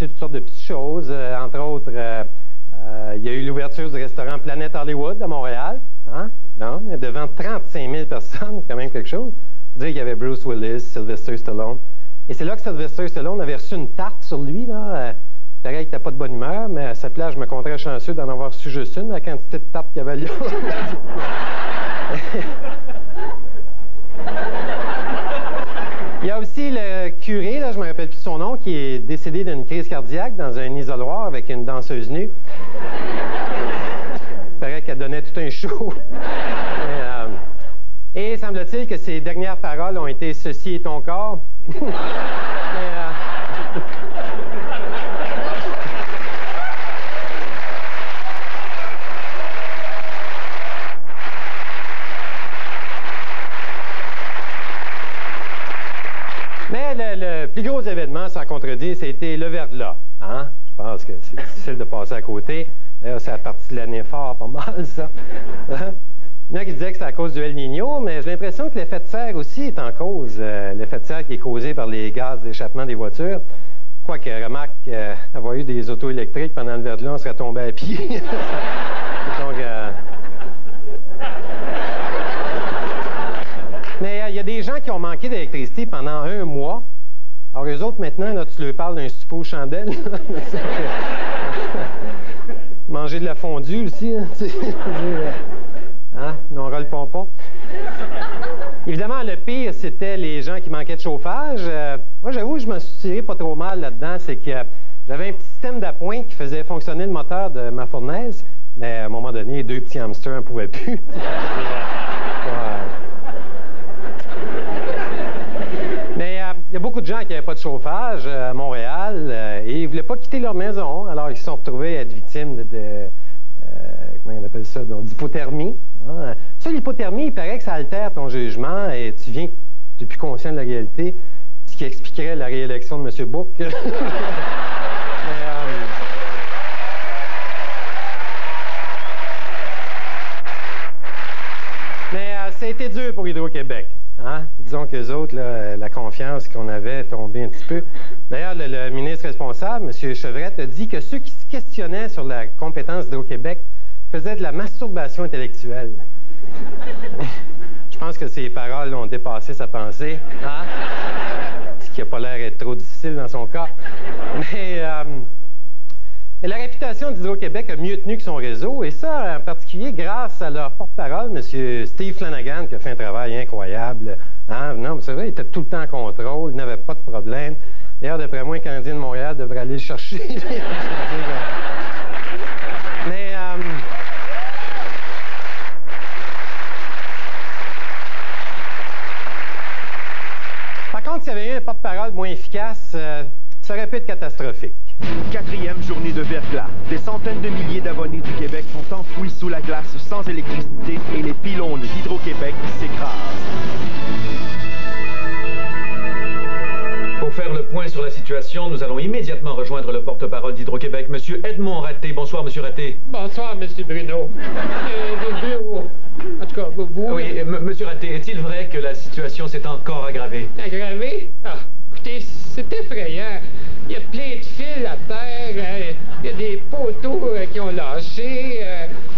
annoncé toutes sortes de petites choses. Entre autres, il y a eu l'ouverture du restaurant Planète Hollywood à Montréal. Hein? Non, devant 35 000 personnes, quand même quelque chose. Faut dire qu'il y avait Bruce Willis, Sylvester Stallone. Et c'est là que Sylvester Stallone avait reçu une tarte sur lui, là. Pareil qu'il n'était pas de bonne humeur, mais à sa place, je me compterais chanceux d'en avoir reçu juste une, la quantité de tarte qu'il y avait là. Il y a aussi le curé, là, je ne me rappelle plus son nom, qui est décédé d'une crise cardiaque dans un isoloir avec une danseuse nue. Il paraît qu'elle donnait tout un show. Et semble-t-il que ses dernières paroles ont été « Ceci est ton corps ». Mais le plus gros événement, sans contredire, c'était le verglas. Hein? Je pense que c'est difficile de passer à côté. D'ailleurs, c'est la partie de l'année fort, pas mal, ça. Il y en a qui disaient que c'est à cause du El Niño, mais j'ai l'impression que l'effet de serre aussi est en cause. L'effet de serre qui est causé par les gaz d'échappement des voitures. Quoique, remarque, avoir eu des autos électriques pendant le verglas, on serait tombé à pied. Donc, mais il y a des gens qui ont manqué d'électricité pendant 1 mois. Alors, eux autres, maintenant, là, tu leur parles d'un souper aux chandelles. Manger de la fondue aussi. Hein? On roule pompon. Évidemment, le pire, c'était les gens qui manquaient de chauffage. Moi, j'avoue, je me suis tiré pas trop mal là-dedans. C'est que j'avais un petit système d'appoint qui faisait fonctionner le moteur de ma fournaise. Mais à un moment donné, 2 petits hamsters ne pouvaient plus. Mais il y a beaucoup de gens qui n'avaient pas de chauffage à Montréal et ils ne voulaient pas quitter leur maison. Alors, ils se sont retrouvés à être victimes comment on appelle ça, d'hypothermie. Hein? Ça, l'hypothermie, il paraît que ça altère ton jugement et tu viens, tu n'es plus conscient de la réalité, ce qui expliquerait la réélection de M. Book. Mais ça a été dur pour Hydro-Québec. Hein? Disons qu'eux autres, là, la confiance qu'on avait est tombée un petit peu. D'ailleurs, le ministre responsable, M. Chevrette, a dit que ceux qui se questionnaient sur la compétence d'Hydro-Québec faisaient de la masturbation intellectuelle. Je pense que ces paroles ont dépassé sa pensée. Hein? Ce qui n'a pas l'air d'être trop difficile dans son cas. Mais la réputation d'Hydro-Québec a mieux tenu que son réseau, et ça, en particulier, grâce à leur porte-parole, M. Steve Flanagan, qui a fait un travail incroyable. Hein? Non, c'est vrai, il était tout le temps en contrôle, il n'avait pas de problème. D'ailleurs, d'après moi, un Canadien de Montréal devrait aller le chercher. Mais... par contre, s'il y avait eu un porte-parole moins efficace, ça aurait pu être catastrophique. 4e journée de verglas. Des centaines de milliers d'abonnés du Québec sont enfouis sous la glace sans électricité et les pylônes d'Hydro-Québec s'écrasent. Pour faire le point sur la situation, nous allons immédiatement rejoindre le porte-parole d'Hydro-Québec, M. Edmond Raté. Bonsoir, M. Raté. Bonsoir, M. Bruno. En tout cas, vous... Oui, M. Raté, est-il vrai que la situation s'est encore aggravée? Aggravée? Ah, écoutez, c'est effrayant. Il y a plein de fils à terre, il y a des poteaux qui ont lâché,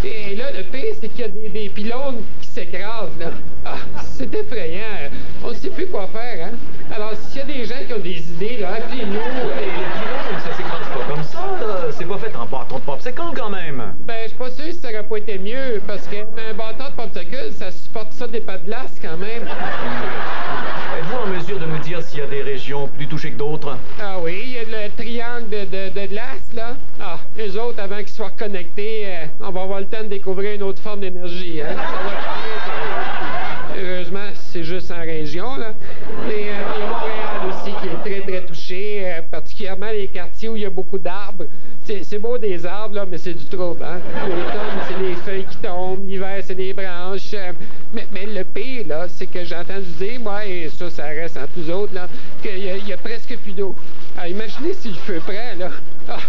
et là, le pire, c'est qu'il y a des pylônes qui s'écrasent, là. Ah, c'est effrayant. On ne sait plus quoi faire, hein? Alors, s'il y a des gens qui ont des idées, là, appelez-nous. Les pylônes, ça s'écrase pas comme ça, là. C'est pas fait en bâton de popsicle, quand même. Ben, je suis pas sûr si ça aurait pas été mieux, parce qu'un bâton de popsicle, ça supporte ça des pas de glace, quand même. Êtes-vous en mesure de nous dire s'il y a des régions plus touchées que d'autres? Ah oui, il y a le triangle de glace, là. Ah, les autres, avant qu'ils soient reconnectés, on va avoir le temps de découvrir une autre forme d'énergie, hein. Heureusement, c'est juste en région, là. Et il y a Montréal aussi qui est très, très touché, particulièrement les quartiers où il y a beaucoup d'arbres. C'est beau des arbres, là, mais c'est du trouble, hein. L'automne, c'est les feuilles qui tombent, l'hiver, c'est des branches. Mais le pire, là, c'est que j'ai entendu dire, moi, et ça reste entre nous autres, là, qu'il y a presque plus d'eau. Alors, imaginez si le feu prend, là. Ah,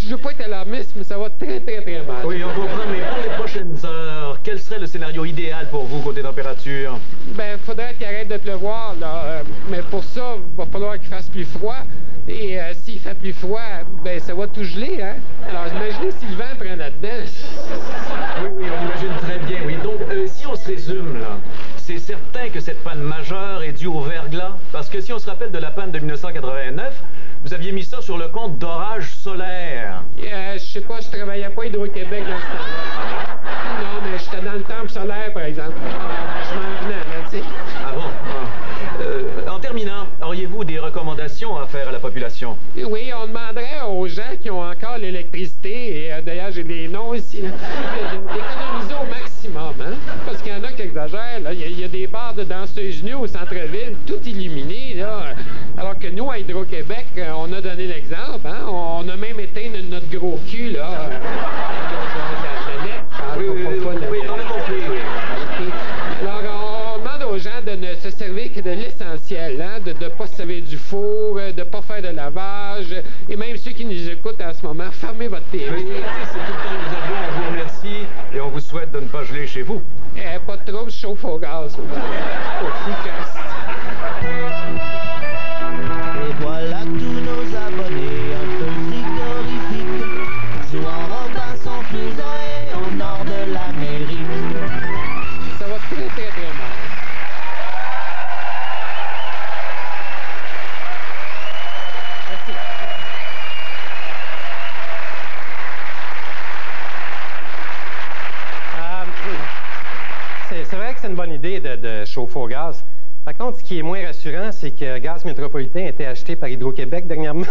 je veux pas être alarmiste, mais ça va très, très, très mal. Oui, on comprend, mais pour les prochaines heures, quel serait le scénario idéal pour vous côté température? Ben, faudrait qu'il arrête de pleuvoir, là. Mais pour ça, il va falloir qu'il fasse plus froid. Et s'il fait plus froid, ben, ça va tout geler, hein. Alors, imaginez si le vent prend là-dedans. Oui, on imagine très bien, oui. Donc, si on se résume, là, c'est certain que cette panne majeure est due au verglas. Parce que si on se rappelle de la panne de 1989, vous aviez mis ça sur le compte d'orage solaire. Je sais pas, je travaillais pas à Hydro-Québec dans ce temps-là. Non, mais j'étais dans le temple solaire, par exemple. Je m'en venais, là, tu sais. Ah bon? En terminant, auriez-vous des recommandations à faire à la population? Oui, on demanderait aux gens qui ont encore l'électricité, et d'ailleurs, j'ai des noms ici, d'économiser au maximum, hein? Parce qu'il y en a qui exagèrent, là. Il y a des bars de danseuses nues au centre-ville, tout illuminé, là. Alors que nous, à Hydro-Québec, on a donné l'exemple, hein? On a même éteint notre gros cul, là. Oui, on a compris, oui. Alors, on demande aux gens de ne se servir que de l'essentiel, hein? De ne pas se servir du four, de ne pas faire de lavage, et même ceux qui nous écoutent en ce moment, fermez votre TV. Oui, c'est tout le temps que nous avons. On vous remercie et on vous souhaite de ne pas geler chez vous. Pas de trouble, je chauffe au gaz. Et voilà tous nos abonnés un peu frigorifiques, jouant Robinson Crusoe au nord de l'Amérique. Ça va très, très, très mal. Merci. C'est vrai que c'est une bonne idée de chauffer au gaz. Par contre, ce qui est moins rassurant, c'est que Gaz Métropolitain a été acheté par Hydro-Québec dernièrement.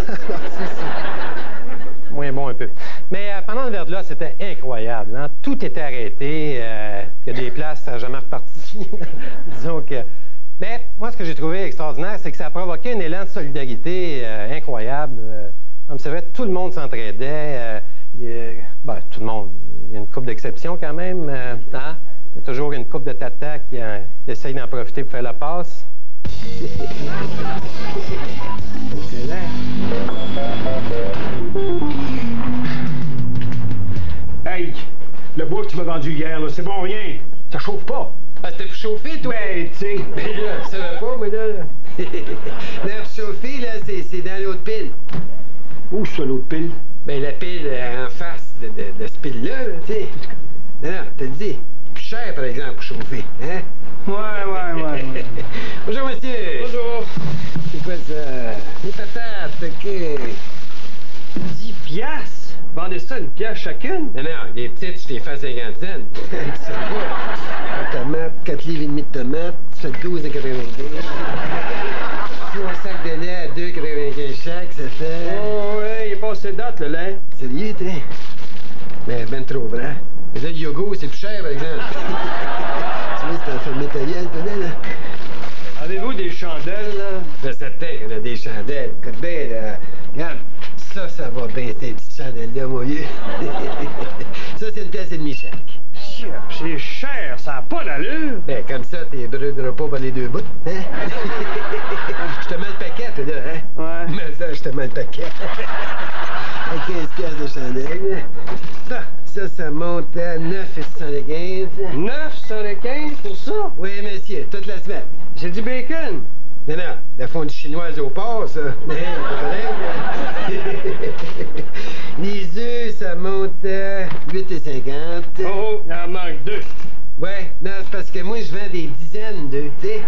Moins bon un peu. Mais pendant le verglas, c'était incroyable. Hein? Tout était arrêté. Il y a des places, ça n'a jamais reparti. Disons que... Mais moi, ce que j'ai trouvé extraordinaire, c'est que ça a provoqué un élan de solidarité incroyable. C'est vrai, tout le monde s'entraidait. Tout le monde. Il y a une couple d'exceptions quand même. Hein? Il y a toujours une couple de tatas qui essaye d'en profiter pour faire la passe. Hey, le bois que tu m'as vendu hier, là, c'est bon rien. Ça chauffe pas. Ah, c'était pour chauffer, toi? Ben, tu sais. Ben là, je savais pas, moi, là. Non, pour chauffer, là, c'est dans l'autre pile. Où ça, l'autre pile? Ben, la pile en face de ce pile-là, tu sais. Non, t'as dit. Plus cher, par exemple, pour chauffer, hein? Ouais. Bonjour, monsieur. Bonjour. C'est quoi ça? Des patates, OK. 10 piastres? Vendez ça une pièce chacune? Non, les petites, je t'ai fait 50 cents. C'est quoi? Tomates, 4 livres et demi de tomates, ça fait 12,95. Un sac de lait à 2,95 chaque, ça fait... Oh, ouais, il est passé de date, le lait. Sérieux, t'es? Mais ben trop vrai. Mais là, le yogourt, c'est plus cher, par exemple. Tu vois, c'est un fait matériel, peut-être, là. Avez-vous des chandelles, là? C'est certain qu'on a des chandelles. Écoute bien, là. Regarde, ça va bien, ces petites chandelles-là, mon vieux. Ça, c'est une pièce et demie chaque. C'est cher, ça n'a pas d'allure. Ben, comme ça, t'es brûleras pas par les deux bouts, hein? Je te mets le paquet, toi, là, hein? Ouais. Mais ça, je te mets le paquet. À 15 piastres de chandelle. Ça monte à 9,75. 9,75 pour ça? Oui, monsieur, toute la semaine. J'ai du bacon. Non, la fondue chinoise au porc, ça. Les œufs, ça monte à 8,50. Oh, il en manque 2. Ouais, non, c'est parce que moi, je vends des dizaines d'œufs, tu sais.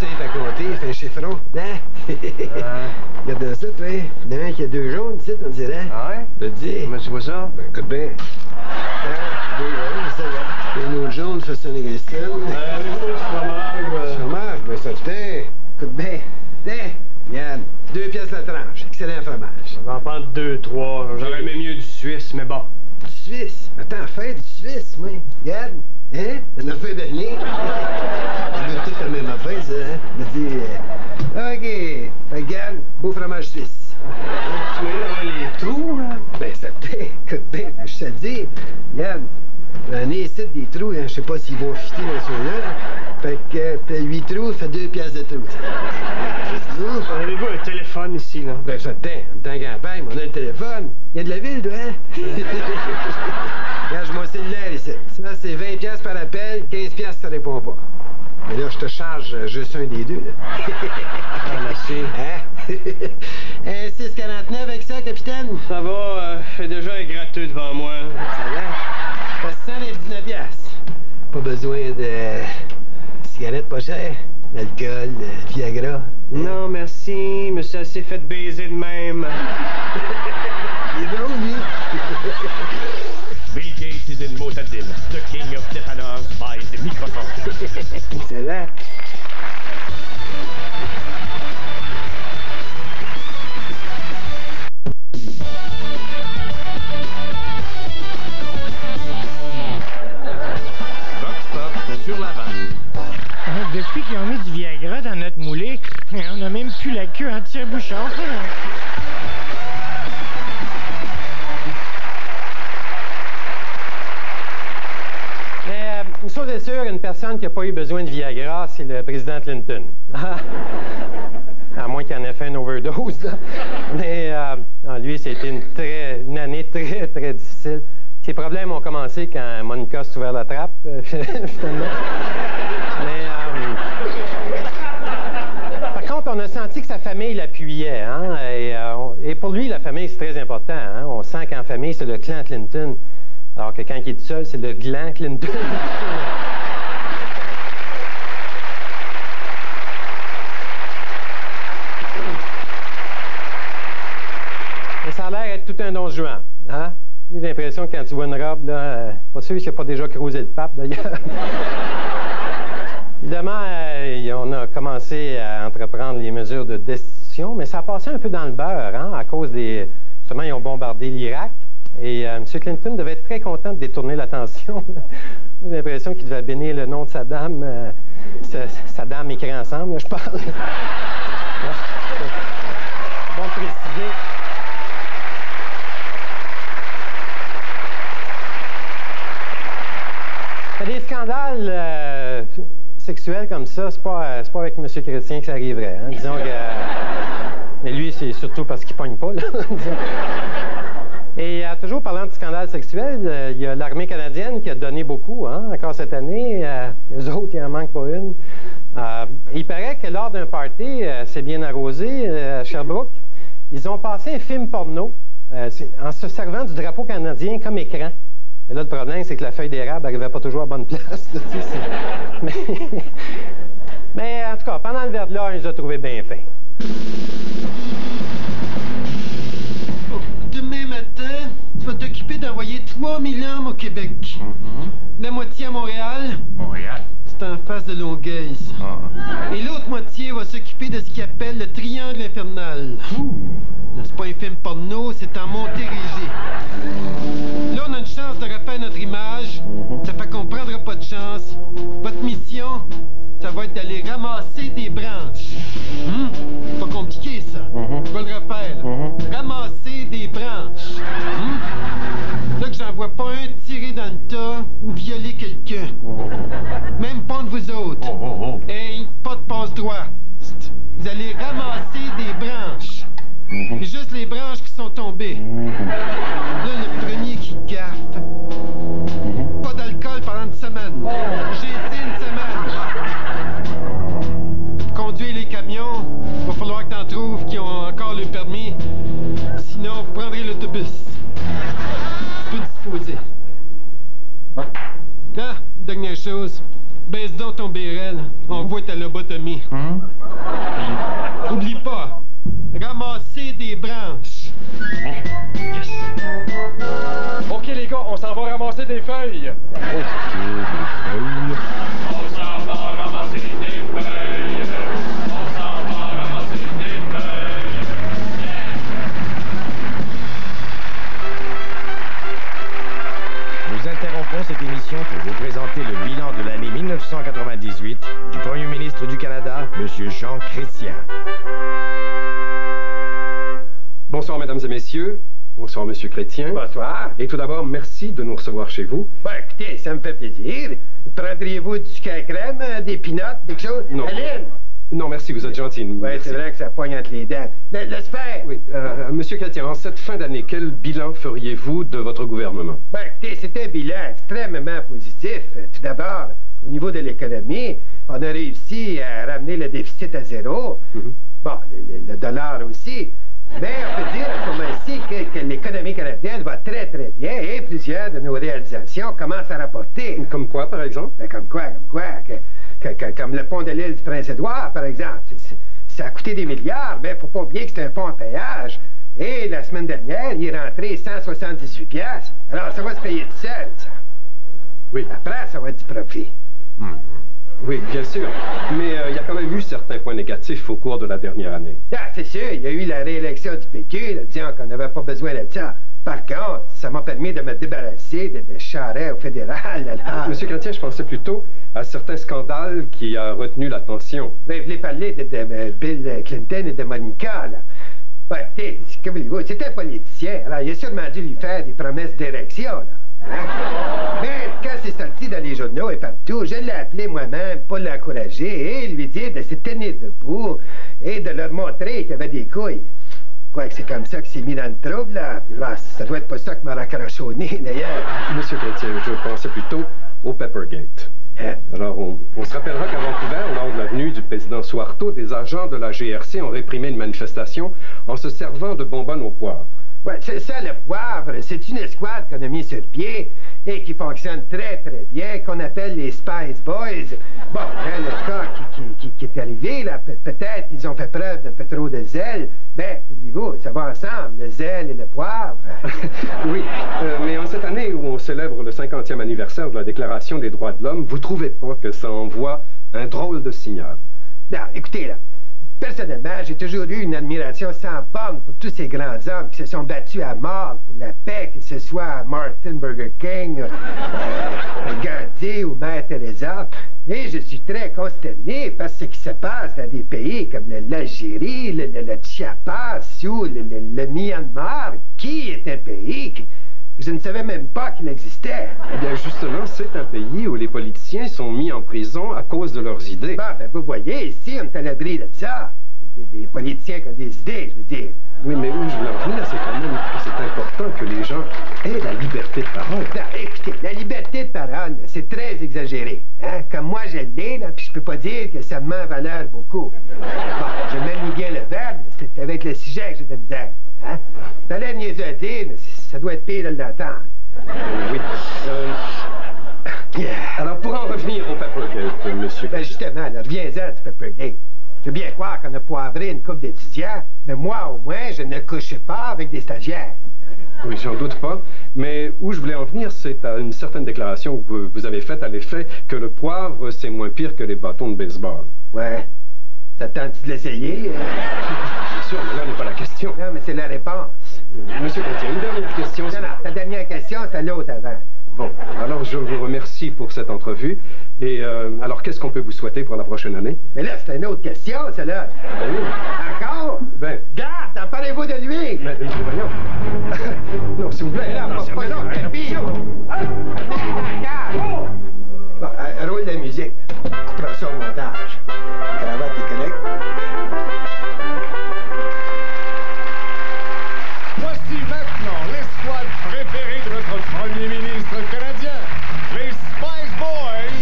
C'est simple à compter, fait un chiffron, hein? Regarde dans ça, toi. Il y en a un qui a 2 jaunes, tu sais, on dirait. Ah ouais? Je te dis. Comment tu vois ça? Ben, écoute bien. 2 jaunes, ça va. Un autre jaune, 75 cents. Avez-vous du fromage? Fromage, ben ça, putain. Écoute bien. Tiens, regarde, 2 pièces la tranche. Excellent fromage. On va en prendre 2, 3. J'aurais aimé mieux du Suisse, mais bon. Du Suisse? Attends, fais du Suisse, moi. Regarde. Hein? C'est une affaire de rien. On veut toute la même affaire, ça, hein? Je dis, OK. Regarde, beau fromage suisse. Tu es dans les trous, là? Ben, ça te écoute bien, je te dis. Regarde, J'en ai ici des trous, hein. Je sais pas s'ils vont fitter dans ceux-là. Fait que 8 trous, fait 2 piastres de trou. Avez-vous un téléphone ici, là? Ben, j'attends. Dans la campagne, on a le téléphone. Il y a de la ville, toi, hein? Regarde, mon cellulaire ici. Ça, c'est 20 piastres par appel, 15 piastres, ça répond pas. Mais là, je te charge juste un des deux, là. Ah, merci. Hein? 6,49 avec ça, capitaine? Ça va, fait déjà un gratteux devant moi. Ça va? Ça se sent les 19 piastres. Pas besoin de cigarettes pas chères, d'alcool, de Viagra. Non, merci, me suis assez fait baiser de même. Il est drôle, lui. Bill Gates is in Motadil, the king of dépanneurs by the microphone. Excellent. Sur la vanne. Depuis qu'ils ont mis du Viagra dans notre moulée, on a même plus la queue en tire-bouchon. Mais une chose est sûre, une personne qui n'a pas eu besoin de Viagra, c'est le président Clinton. À moins qu'il en ait fait une overdose. Là. Mais lui, c'était une année très, très difficile. Ses problèmes ont commencé quand Monica s'est ouvert la trappe, finalement. Mais, par contre, on a senti que sa famille l'appuyait. Hein, et pour lui, la famille, c'est très important. Hein, on sent qu'en famille, c'est le clan Clinton. Alors que quand il est tout seul, c'est le gland Clinton. Mais ça a l'air d'être tout un don Juan. Hein? J'ai l'impression que quand tu vois une robe, là, pas sûr qu'il n'a pas déjà creusé le pape, d'ailleurs. Évidemment, on a commencé à entreprendre les mesures de destitution, mais ça a passé un peu dans le beurre, hein, à cause des... Justement, ils ont bombardé l'Irak, et M. Clinton devait être très content de détourner l'attention. J'ai l'impression qu'il devait bénir le nom de Saddam, Saddam écrit ensemble, là, je parle. Bon de préciser. Des scandales sexuels comme ça, c'est pas avec M. Chrétien que ça arriverait. Hein. Disons que... mais lui, c'est surtout parce qu'il pogne pas, là. Et toujours parlant de scandales sexuels, il y a l'armée canadienne qui a donné beaucoup, hein, encore cette année. Les autres, il n'en manque pas une. Il paraît que lors d'un party, c'est bien arrosé, à Sherbrooke, ils ont passé un film porno en se servant du drapeau canadien comme écran. Mais là, le problème, c'est que la feuille d'érable n'arrivait pas toujours à bonne place. Là, mais en tout cas, pendant le verre-de-l'or, ils ont trouvé bien fin. Demain matin, tu vas t'occuper d'envoyer 3000 hommes au Québec. La moitié à Montréal. Montréal? C'est en face de Longueuil. Et l'autre moitié va s'occuper de ce qu'ils appellent le triangle infernal. C'est pas un film porno, c'est en Montérégie. Là, on a une chance de refaire notre image. Ça fait qu'on prendra pas de chance. Votre mission, ça va être d'aller ramasser des branches. Pas compliqué, ça. Je vais le refaire. Ramasser des branches. Là que j'en vois pas un tirer dans le tas ou violer quelqu'un. Même pas de vous autres. Hey, pas de passe-droit. Vous allez ramasser des branches. Et juste les branches qui sont tombées. Là, le premier qui gaffe. Pas d'alcool pendant une semaine. J'ai été une semaine. Conduire les camions, va falloir que t'en trouves qui ont encore le permis. Sinon, vous prendrez l'autobus. Tu peux disposer. Ah, dernière chose. Baisse donc ton BRL. On voit ta lobotomie. Oublie pas. Ramasser des branches. Yes. OK, les gars, on s'en va ramasser des feuilles. On s'en va ramasser des feuilles. On s'en va ramasser des feuilles. Nous interrompons cette émission pour vous présenter le bilan de l'année 1998 du Premier ministre du Canada, M. Jean Chrétien. Bonsoir, mesdames et messieurs. Bonsoir, Monsieur Chrétien. Bonsoir. Et tout d'abord, merci de nous recevoir chez vous. Ben, écoutez, ça me fait plaisir. Prendriez-vous du sucre à crème, des peanuts, quelque chose? Non. Aline? Non, merci, vous êtes gentil. Oui, c'est vrai que ça poigne entre les dents. Laisse faire. Oui, Monsieur Chrétien, en cette fin d'année, quel bilan feriez-vous de votre gouvernement? Ben, écoutez, c'était un bilan extrêmement positif. Tout d'abord, au niveau de l'économie, on a réussi à ramener le déficit à zéro. Bon, le dollar aussi. Mais on peut dire à ce moment-ci que l'économie canadienne va très, très bien et plusieurs de nos réalisations commencent à rapporter. Comme quoi, par exemple? Ben, comme quoi? Comme le pont de l'île du Prince-Édouard, par exemple. Ça a coûté des milliards, mais il ne faut pas oublier que c'est un pont à péage. Et la semaine dernière, il est rentré 178 piastres. Alors, ça va se payer tout seul, ça. Oui. Après, ça va être du profit. Oui, bien sûr. Mais il y a quand même eu certains points négatifs au cours de la dernière année. Ah, c'est sûr, il y a eu la réélection du PQ, là, disant qu'on n'avait pas besoin de ça. Par contre, ça m'a permis de me débarrasser de charrettes au fédéral. Monsieur Chrétien, je pensais plutôt à certains scandales qui a retenu l'attention. Mais vous voulez parler de Bill Clinton et de Monica, là. Ben, écoutez, que voulez-vous, c'est un politicien. Alors, il a sûrement dû lui faire des promesses d'érection, là. Hein? Mais quand c'est sorti dans les journaux et partout, je l'ai appelé moi-même pour l'encourager et lui dire de se tenir debout et de leur montrer qu'il y avait des couilles. Quoi que c'est comme ça qu'il s'est mis dans le trouble, là. Ah, ça doit être pas ça qui m'a raccroché au nez, d'ailleurs. Monsieur Chrétien, je pensais plutôt au Peppergate. Hein? Alors, on se rappellera qu'à Vancouver, lors de la venue du président Suharto, des agents de la GRC ont réprimé une manifestation en se servant de bonbonnes au poivre. Ouais, c'est ça, le poivre. C'est une escouade qu'on a mis sur pied et qui fonctionne très, très bien, qu'on appelle les Spice Boys. Bon, quand le cas qui est arrivé, là, peut-être qu'ils ont fait preuve d'un peu trop de zèle. Ben, oubliez-vous, ça va ensemble, le zèle et le poivre. Oui, mais en cette année où on célèbre le 50e anniversaire de la Déclaration des droits de l'homme, vous trouvez pas que ça envoie un drôle de signal? Non, écoutez, là. Personnellement, j'ai toujours eu une admiration sans borne pour tous ces grands hommes qui se sont battus à mort pour la paix, que ce soit Martin Burger King, Gandhi ou Mère Teresa. Et je suis très consterné par ce qui se passe dans des pays comme l'Algérie, le Chiapas ou le Myanmar, qui est un pays que je ne savais même pas qu'il existait. Eh bien, justement, c'est un pays où les politiciens sont mis en prison à cause de leurs idées. Bon, ben, vous voyez, ici, on est à l'abri de ça. Des politiciens qui ont des idées, je veux dire. Oui, mais où je voulais en venir, c'est quand même que c'est important que les gens aient la liberté de parole. Non, écoutez, la liberté de parole, c'est très exagéré. Hein? Comme moi, je l'ai, là, puis je peux pas dire que ça me met en valeur beaucoup. Bon, je manie bien le verbe, mais c'est avec le sujet que j'ai de la misère. Hein? Ça l'air niaiseux à dire, mais ça doit être pire de l'entendre. Oui. Alors, pour en revenir au Peppergate, monsieur... Ben justement, là, reviens-en du Peppergate. Je veux bien croire qu'on a poivré une couple d'étudiants, mais moi, au moins, je ne couche pas avec des stagiaires. Oui, j'en doute pas. Mais où je voulais en venir, c'est à une certaine déclaration que vous avez faite à l'effet que le poivre, c'est moins pire que les bâtons de baseball. Ouais. Ça te tente de l'essayer? Bien sûr, mais là n'est pas la question. Non, mais c'est la réponse. Monsieur Chrétien, une dernière question. Non, ta dernière question, c'était l'autre avant. Bon, alors je vous remercie pour cette entrevue. Et alors, qu'est-ce qu'on peut vous souhaiter pour la prochaine année? Mais là, c'est une autre question, celle-là. Ben oui. Encore? Ben... Garde, emparez-vous de lui! Mais voyons. Non, s'il vous plaît. Là, pas l'autre, tapis. Bon, roule la musique. Prends ça au montage. La cravate est correcte. Voici maintenant l'escouade préférée de notre premier ministre canadien, les Spice Boys.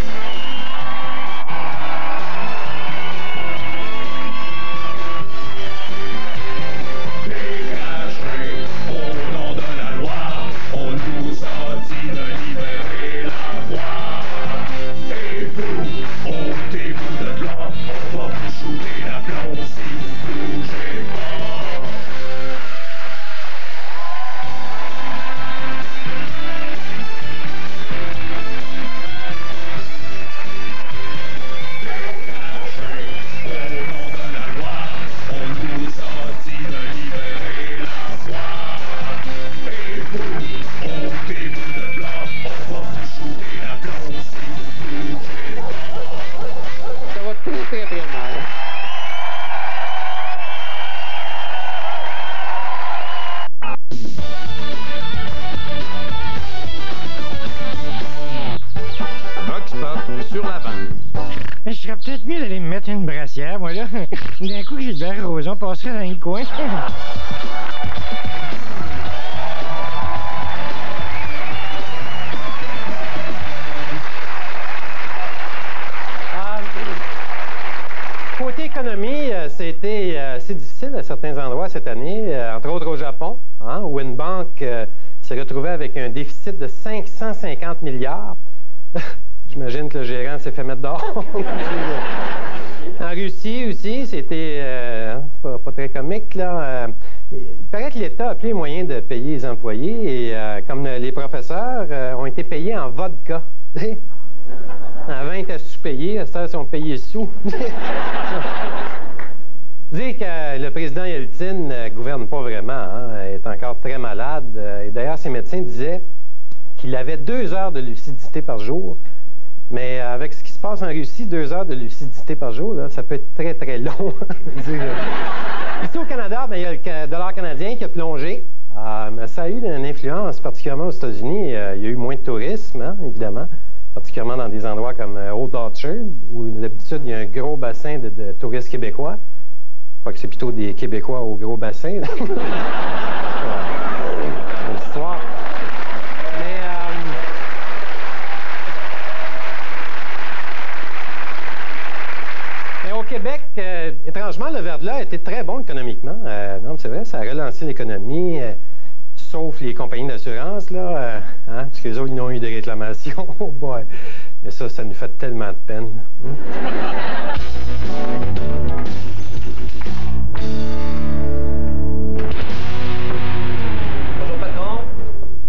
Dégagez, au nom de la loi, on nous a dit de libérer peut-être mieux d'aller me mettre une brassière, moi, là. D'un coup que Gilbert Rozon passerait dans le coin. Côté économie, c'était assez difficile à certains endroits cette année, entre autres au Japon, hein, où une banque s'est retrouvée avec un déficit de 550 milliards. J'imagine que le gérant s'est fait mettre dehors. En Russie aussi, c'était pas très comique, là. Il paraît que l'État a plus les moyens de payer les employés et comme les professeurs ont été payés en vodka. Avant, ils étaient sous-payés, à ça, ils sont payés sous. Dire que le président Yeltsin ne gouverne pas vraiment, hein, est encore très malade. Et d'ailleurs, ses médecins disaient qu'il avait 2 heures de lucidité par jour. Mais avec ce qui se passe en Russie, 2 heures de lucidité par jour, là, ça peut être très, très long. Ici au Canada, ben, il y a le dollar canadien qui a plongé. Mais ça a eu une influence, particulièrement aux États-Unis. Il y a eu moins de tourisme, hein, évidemment, particulièrement dans des endroits comme Old Orchard, où d'habitude, il y a un gros bassin de touristes québécois. Je crois que c'est plutôt des Québécois au gros bassin. C'est une histoire. Mais au Québec, étrangement, le verglas était très bon économiquement. Non, c'est vrai, ça a relancé l'économie, sauf les compagnies d'assurance, là, hein, parce que les autres, ils n'ont eu des réclamations. Oh boy. Mais ça nous fait tellement de peine. Bonjour, patron.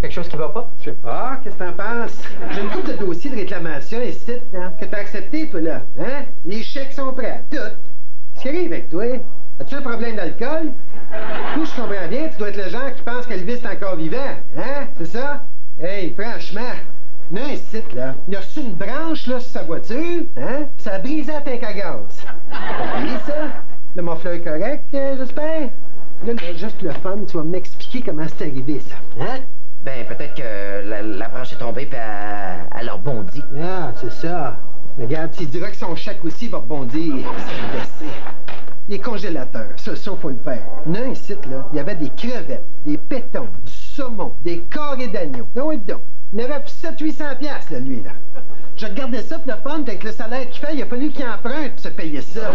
Quelque chose qui va pas? Je sais pas, qu'est-ce que t'en penses? J'ai une couple de dossiers de réclamation ici, hein, que t'as accepté, toi, là. Hein? Les chèques sont prêts, tout. Qu'est-ce qui arrive avec toi? As-tu un problème d'alcool? Tout, je comprends bien, tu dois être le genre qui pense qu'Elvis est encore vivant. Hein? C'est ça? Hey, franchement, il y en a un site, là. Il a reçu une branche, là, sur sa voiture, hein? Pis ça a brisé la tank à gaz. T'as payé ça? Le muffler est correct, j'espère? Là, juste le fun, tu vas m'expliquer comment c'est arrivé, ça. Hein? Ben, peut-être que la branche est tombée pis elle a rebondi. Ah, c'est ça. Regarde, tu diras que son chèque aussi va rebondir. Les congélateurs, ça, faut le faire. Il y en a un site, là, il y avait des crevettes, des pétons, du saumon, des carrés d'agneau. Ah oui, donc. Il y en avait pour 700-800$, là, lui, là. Je regardais ça pour le fun, avec le salaire qu'il fait, il a fallu qu'il emprunte pour se payer ça.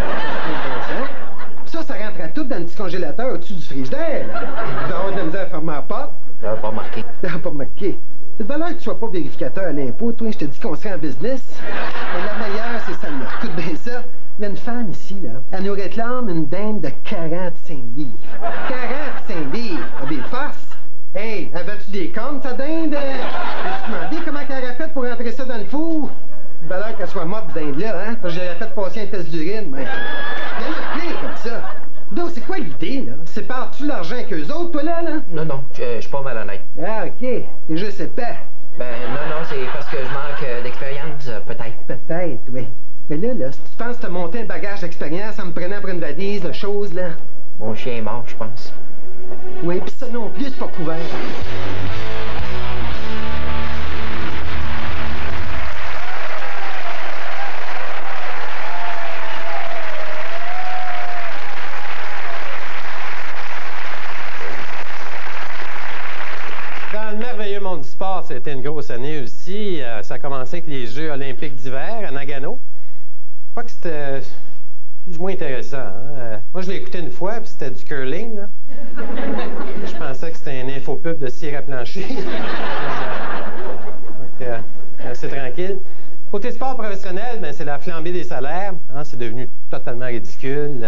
Ça rentre à tout dans le petit congélateur au-dessus du frigidaire. Il va avoir de la misère à fermer la porte. T'as pas remarqué. T'as pas remarqué. C'est de valeur que tu sois pas vérificateur à l'impôt, toi, je te dis qu'on serait en business. Mais la meilleure, c'est celle-là. Écoute bien ça. Il y a une femme ici, là. Elle nous réclame une dinde de 45 livres. 45 livres! Ah, des farces! Hey, avais-tu des cornes, ta dinde? As-tu demandé comment elle aurait fait pour rentrer ça dans le four? De valeur qu'elle soit morte, dinde-là, hein? Parce que j'aurais fait passer un test d'urine, mais... Il y en a plein comme ça. Donc, c'est quoi l'idée, là? Sépares-tu l'argent avec eux autres, toi, là? Non, je suis pas malhonnête. Ah, OK. T'es juste épais. Ben, non, c'est parce que je manque d'expérience, peut-être. Peut-être, oui. Mais là, si tu penses te monter un bagage d'expérience en me prenant pour une valise, la chose, là... Mon chien est mort, je pense. Oui, pis ça non plus, c'est pas couvert. Dans le merveilleux monde du sport, c'était une grosse année aussi. Ça a commencé avec les Jeux olympiques d'hiver à Nagano. Je crois que c'était plus ou moins intéressant. Hein? Moi, je l'ai écouté une fois, puis c'était du curling. Là. Je pensais que c'était un infopub de cire à plancher. Donc, c'est tranquille. Côté sport professionnel, ben, c'est la flambée des salaires. Hein? C'est devenu totalement ridicule.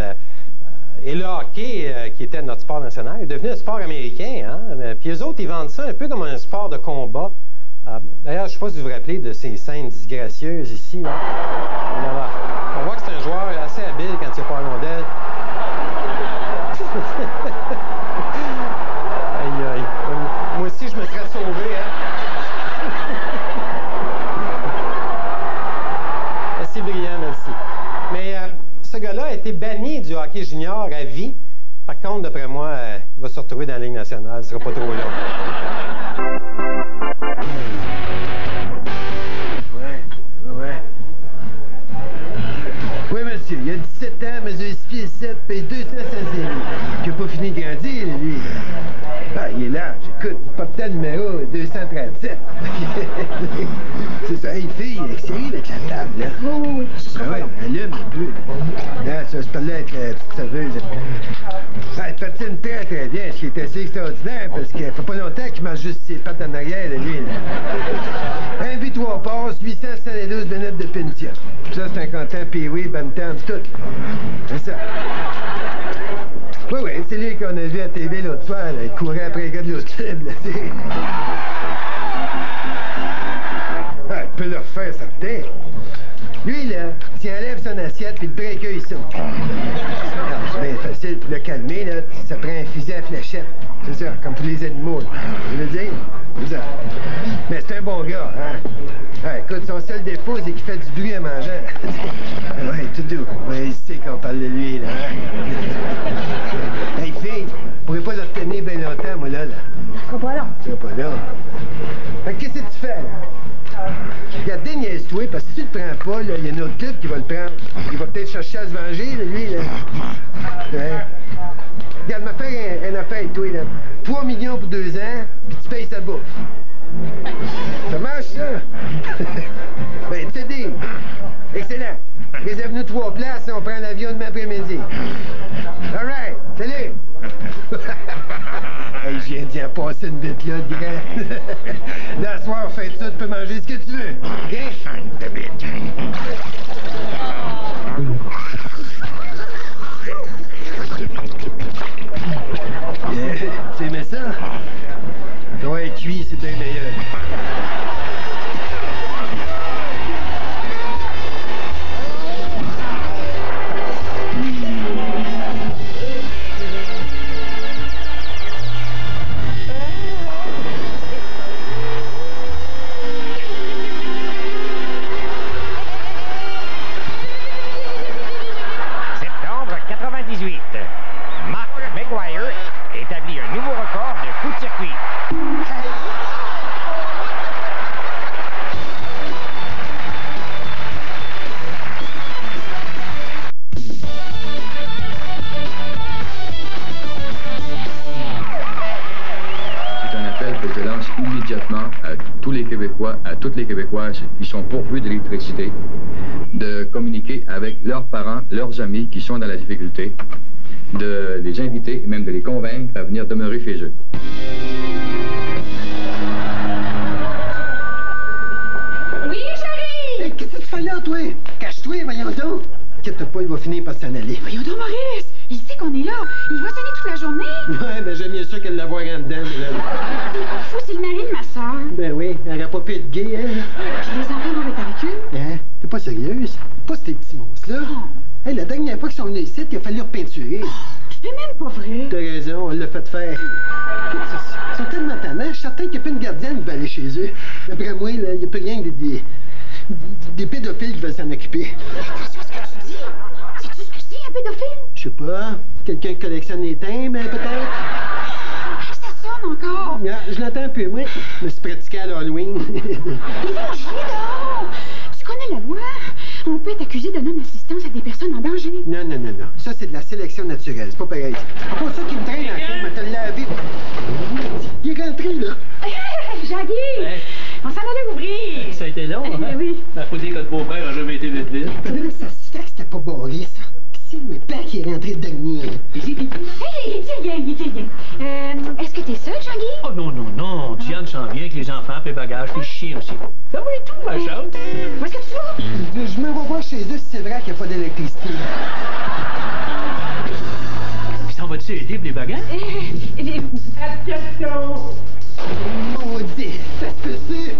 Et le hockey, qui était notre sport national, est devenu un sport américain. Hein? Puis eux autres, ils vendent ça un peu comme un sport de combat. D'ailleurs, je ne sais pas si vous vous rappelez de ces scènes disgracieuses ici. Là. On voit que c'est un joueur assez habile quand il n'y a pas la rondelle. Aïe, aïe. Moi aussi, je me serais sauvé. Hein? Assez brillant, merci. Mais ce gars-là a été banni du hockey junior à vie. Par contre, d'après moi, il va se retrouver dans la Ligue nationale. Ce ne sera pas trop long. monsieur. Il a 17 ans, mesure 6 pieds 7, pèse 216 livres. Il n'a pas fini de grandir, lui. Ah, il est large. Écoute, porte numéro 237. C'est ça, une fille, accélérée avec la table, là. Oui. Ah ouais, allume un peu. Là, ça se parlait avec la petite serveuse. Ah, il patine très, très bien, ce qui est assez extraordinaire, parce qu'il fait pas longtemps qu'il marche juste ses pattes en arrière, là, lui, là. Un but, 3 passes, 872 minutes de pénition. Ça, c'est un content, puis oui, bantam, tout. C'est ça. Oui, oui, c'est lui qu'on a vu à TV l'autre fois, là. Il courait après les gars de l'autre club, là, tu sais. Ah, il peut le refaire, certain. Lui, là, s'il enlève son assiette, puis le breaker, il saute. C'est bien facile pour le calmer, là. Ça prend un fusil à fléchette. C'est ça, comme pour les animaux, là. Je veux dire, c'est ça. Mais c'est un bon gars, hein. Ah, écoute, son seul défaut, c'est qu'il fait du bruit en mangeant. Ouais, tout doux. Ouais, il sait qu'on parle de lui, là. Hey, fille, je pourrais pas le retenir bien longtemps, moi, là. Ça sera pas long. Ça sera pas long. Fait que qu'est-ce que tu fais, là? Regarde, niaise-toi, parce que si tu le prends pas, là, il y a un autre club qui va le prendre. Il va peut-être chercher à se venger, là, lui, là. Ouais. Regarde, m'a fait une affaire, toi, là. 3 millions pour 2 ans, puis tu payes sa bouffe. Ça marche, ça? Ben, tu dis. Excellent. Réserve-nous 3 places et on prend l'avion demain après-midi. All right. Salut. Hey, je viens d'y en passer une bite, là, de grand. Là, ce soir, fais ça, tu peux manger ce que tu veux. OK? Ta bite. Tu aimais ça? Ouais, cuit, c'est bien meilleur. Septembre 98. Mark McGuire établit un nouveau record de coup de circuit. C'est un appel que je lance immédiatement à tous les Québécois, à toutes les Québécoises qui sont pourvus d'électricité, de communiquer avec leurs parents, leurs amis qui sont dans la difficulté, de les inviter et même de les convaincre à venir demeurer chez eux. Oui, j'arrive! Hey, qu'est-ce que tu fais là, toi? Cache-toi, voyons donc. Inquiète pas, il va finir par s'en aller. Voyons donc, Maurice! Il sait qu'on est là. Il va sonner toute la journée. Ouais, ben j'aime mieux ça que de l'avoir en dedans, mais On fout, c'est le mari de ma soeur. ben oui, elle aurait pas pu être gay, elle. Puis les enfants vont être avec eux. Hein? T'es pas sérieuse? Pas ces petits monstres-là. Hey, la dernière fois qu'ils sont venus ici, il a fallu repeinturer. C'est même pas vrai. T'as raison, on l'a fait faire. Écoute, ils sont tellement tannants, je suis certain qu'il n'y a pas une gardienne qui va aller chez eux. D'après moi, il n'y a plus rien que des pédophiles qui veulent s'en occuper. Attention à ce que tu dis. Sais-tu ce que c'est, un pédophile? Je sais pas, quelqu'un qui collectionne les timbres, peut-être? Ça sonne encore. Ah, je l'entends un peu, moi. Je me suis pratiqué à l'Halloween. Il va chier dehors. Tu connais la loi. On peut être accusé de non-assistance à des personnes en danger. Non, non, non, non. Ça, c'est de la sélection naturelle. C'est pas pareil. C'est pas ça qui me traîne en cours, mais te laver. Il est rentré, là. Jean-Guy! On s'en allait ouvrir. Ça a été long, hein? Oui. Faut dire que le beau-frère a jamais été vite vite. Comment ça se fait que c'était pas barré, ça? C'est le père qui est rentré le dernier. Hey, il dit rien, il dit rien. Est-ce que t'es seul, Jean-Guy? Oh non, non, non. Diane s'en vient avec les enfants, puis bagage, puis chien aussi. Ça va et tout, ma chante. Où est-ce que tu vas? Je me vais voir chez eux si c'est vrai qu'il n'y a pas d'électricité. Puis s'en va-tu aider pour les bagages? Attention! Maudit, ça se peut-tu?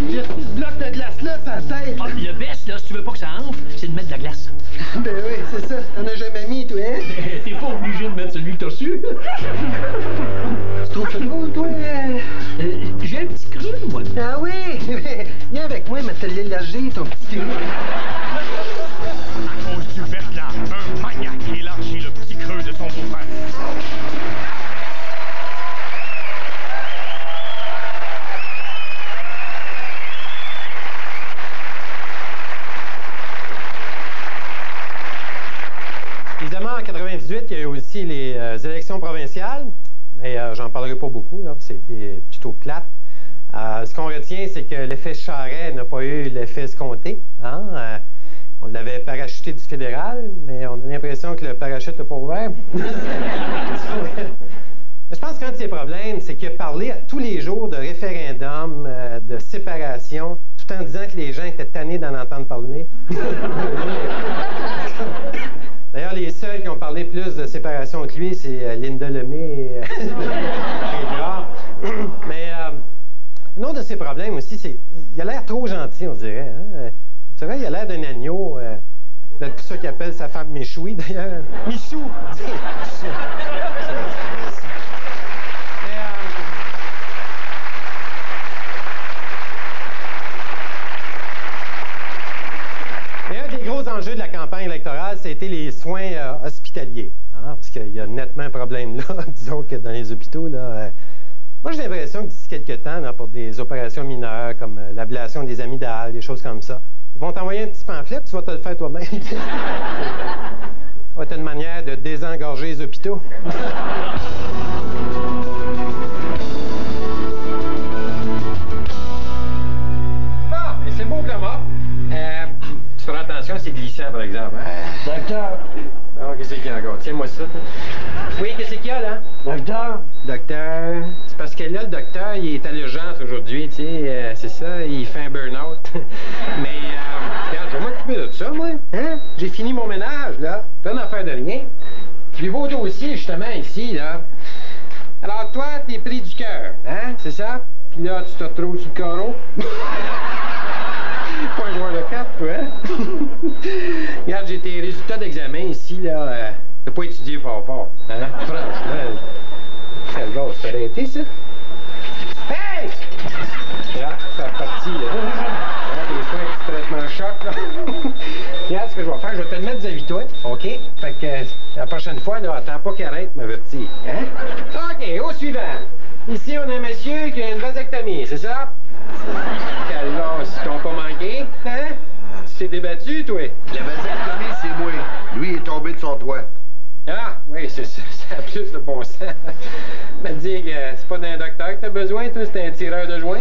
J'ai reçu ce bloc de glace-là sur la tête. Ah, le best, là, si tu veux pas que ça enfle, c'est de mettre de la glace. Ben oui, c'est ça. T'en as jamais mis, toi, hein? T'es pas obligé de mettre celui que t'as reçu. Tu trouves ça drôle, toi? J'ai un petit creux, moi. Ah oui? Viens avec moi, mais t'as l'élargi, ton petit creux. À cause du verglas, un maniaque élargit le petit creux de son beau-frère. qu'il y a eu aussi les élections provinciales, mais j'en parlerai pas beaucoup, là, c'était plutôt plate. Ce qu'on retient, c'est que l'effet Charest n'a pas eu l'effet escompté. Hein? On l'avait parachuté du fédéral, mais on a l'impression que le parachute n'a pas ouvert. Je pense qu'un de ses problèmes, c'est qu'il a parlé à tous les jours de référendum, de séparation, tout en disant que les gens étaient tannés d'en entendre parler. D'ailleurs, les seuls qui ont parlé plus de séparation que lui, c'est Linda Lemay et Edouard. Mais un autre de ses problèmes aussi, c'est qu'il a l'air trop gentil, on dirait. Hein? C'est vrai, il a l'air d'un agneau. C'est pour ça qu'il appelle sa femme Michoui, d'ailleurs. Michou! Mais un des gros enjeux de la campagne électorale, c'était les soins hospitaliers. Hein? Parce qu'il y a nettement un problème là, disons que dans les hôpitaux, là... Moi, j'ai l'impression que d'ici quelques temps, là, pour des opérations mineures, comme l'ablation des amygdales, des choses comme ça, ils vont t'envoyer un petit pamphlet, tu vas te le faire toi-même. Ça va être une manière de désengorger les hôpitaux. Bon, mais c'est beau, Clément. Tu feras attention, c'est glissant, par exemple. Hein? Docteur. Alors, qu'est-ce qu'il y a encore? Tiens-moi ça. Oui, qu'est-ce qu'il y a, là? Docteur. Docteur. C'est parce que là, le docteur, il est à l'urgence aujourd'hui, tu sais. C'est ça, il fait un burn-out. Mais, regarde, je vais m'occuper de ça, moi. Hein? J'ai fini mon ménage, là. Pas d'en faire de rien. Puis vos dossiers, justement, ici, là. Alors, toi, t'es pris du cœur, hein? C'est ça? Puis là, tu te retrouves sur le carreau. Pas un joueur de cartes, toi, hein? Regarde, j'ai tes résultats d'examen ici, là. T'as pas étudié fort, hein? Franchement, quel va se faire arrêter, ça? Hey! Là, c'est parti, là. Les soins du traitement choc, là. Regarde ce que je vais faire, je vais te le mettre vis-à-vis toi, OK? Fait que la prochaine fois, là, attends pas qu'il arrête de m'avertir, hein? OK, au suivant. Ici, on a un monsieur qui a une vasectomie, c'est ça? Calme, si t'ont pas manqué, hein? Tu t'es débattu, toi? La vasectomie, c'est moi. Lui, il est tombé de son toit. Ah, oui, c'est ça. Ça a plus de bon sens. Me dire que c'est pas d'un docteur que t'as besoin, toi, c'est un tireur de joint.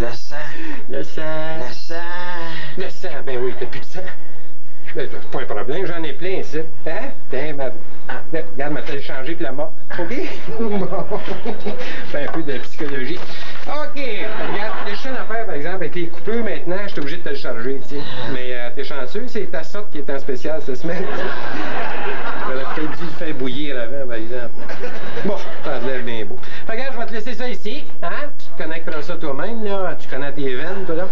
Le sang. Le sang. Le sang. Le sang, ben oui, t'as plus de sang. Ben, c'est pas un problème, j'en ai plein ici. Hein? Tiens, regarde, m'a téléchargé puis la mort. OK? Bon. Fais un peu de psychologie. OK. Regarde, les chaînes à faire, par exemple, avec les coupures maintenant, je suis obligé de te le charger, tu sais. Mais t'es chanceux, c'est ta sorte qui est en spécial cette semaine. J'aurais peut-être dû le faire bouillir avant, par exemple. Bon, ça a l'air bien beau. Fait que, regarde, je vais te laisser ça ici. Hein? Tu te connecteras ça toi-même, là. Tu connais tes veines, toi, là.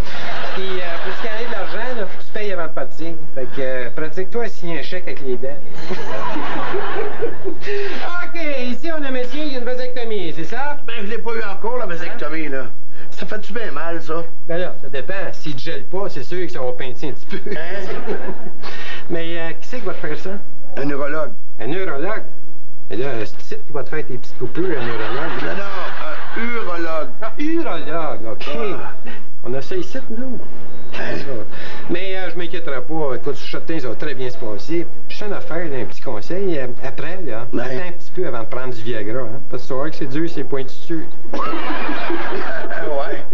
Puis, pour scanner de l'argent, il faut que tu payes avant de partir. Fait que, pratique-toi à signer un chèque avec les dents. OK, ici, on a un monsieur qui a une vasectomie, c'est ça? Ben, je l'ai pas eu encore, la vasectomie, là. Ça fait-tu bien mal, ça? Ben là, ça dépend. S'il te gèle pas, c'est sûr que ça va pincer un petit peu. Hein? Mais qui c'est qui va te faire ça? Un neurologue. Un neurologue? Mais là, c'est ici qui va te faire tes petites coupures, un neurologue. Non, non, un urologue. Ah, urologue, OK. On a ça ici, nous. Mais je m'inquiéterai pas. Écoute, ce châtain, ça va très bien se passer. Je suis en affaire, un petit conseil. Après, là, attends un petit peu avant de prendre du Viagra, hein. Parce que tu vas voir que c'est dur, c'est pointu. Ouais.